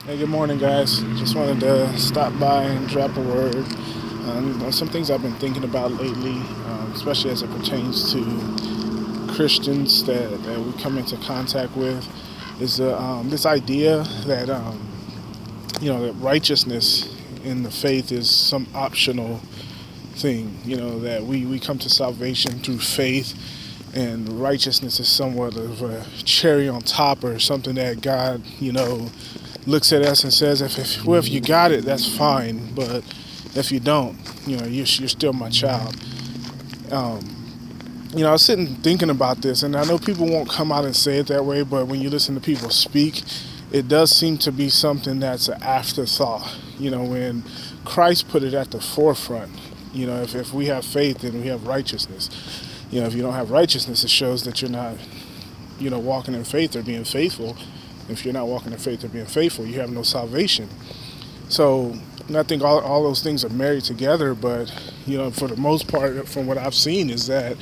Hey, good morning, guys. Just wanted to stop by and drop a word on some things I've been thinking about lately, especially as it pertains to Christians that we come into contact with. Is this idea that that righteousness in the faith is some optional thing. That we come to salvation through faith, and righteousness is somewhat of a cherry on top or something that God looks at us and says, if you got it, that's fine, but if you don't, you're still my child. I was sitting thinking about this, and I know people won't come out and say it that way, but when you listen to people speak, it does seem to be something that's an afterthought. When Christ put it at the forefront, if we have faith, then we have righteousness. If you don't have righteousness, it shows that you're not, walking in faith or being faithful. If you're not walking in faith or being faithful, you have no salvation. So I think all those things are married together, but, for the most part, from what I've seen, is that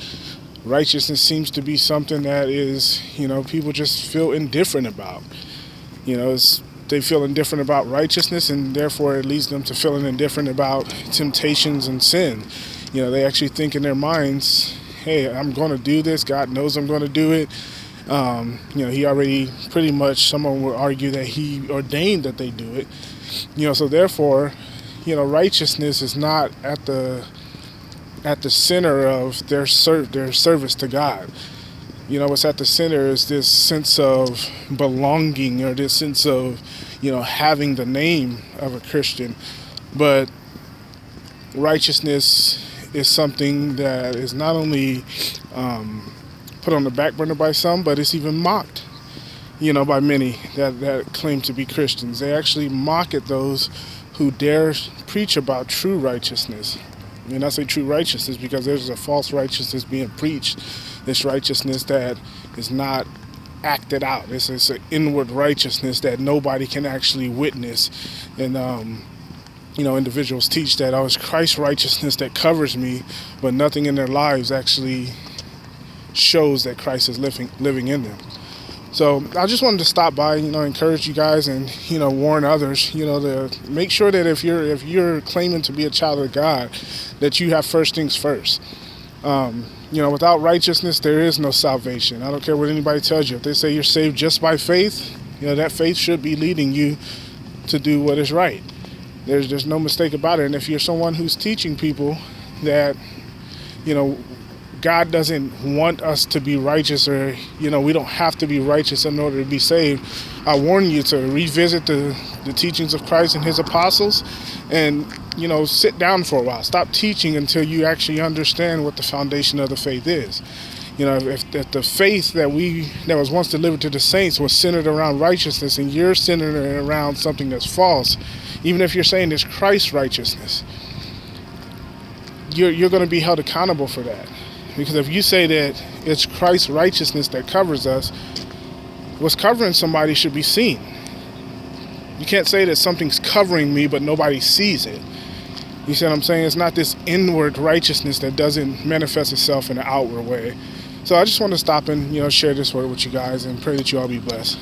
righteousness seems to be something that is, people just feel indifferent about. They feel indifferent about righteousness, and therefore it leads them to feeling indifferent about temptations and sin. They actually think in their minds, hey, I'm going to do this. God knows I'm going to do it. He already pretty much, someone would argue that he ordained that they do it. So therefore, righteousness is not at the center of their service to God. What's at the center is this sense of belonging, or this sense of, having the name of a Christian. But righteousness is something that is not only put on the back burner by some, but it's even mocked, by many that claim to be Christians. They actually mock at those who dare preach about true righteousness. And I say true righteousness because there's a false righteousness being preached. This righteousness that is not acted out. It's an inward righteousness that nobody can actually witness. And individuals teach that, it's Christ's righteousness that covers me, but nothing in their lives actually shows that Christ is living in them. So I just wanted to stop by, encourage you guys and, warn others, to make sure that if you're claiming to be a child of God, that you have first things first. Without righteousness, there is no salvation. I don't care what anybody tells you. If they say you're saved just by faith, that faith should be leading you to do what is right. There's no mistake about it. And if you're someone who's teaching people that, God doesn't want us to be righteous, or, we don't have to be righteous in order to be saved, I warn you to revisit the teachings of Christ and his apostles and, sit down for a while. Stop teaching until you actually understand what the foundation of the faith is. If the faith that was once delivered to the saints was centered around righteousness, and you're centered around something that's false, even if you're saying it's Christ's righteousness, you're going to be held accountable for that. Because if you say that it's Christ's righteousness that covers us, what's covering somebody should be seen. You can't say that something's covering me but nobody sees it. You see what I'm saying? It's not this inward righteousness that doesn't manifest itself in an outward way. So I just want to stop and share this word with you guys and pray that you all be blessed.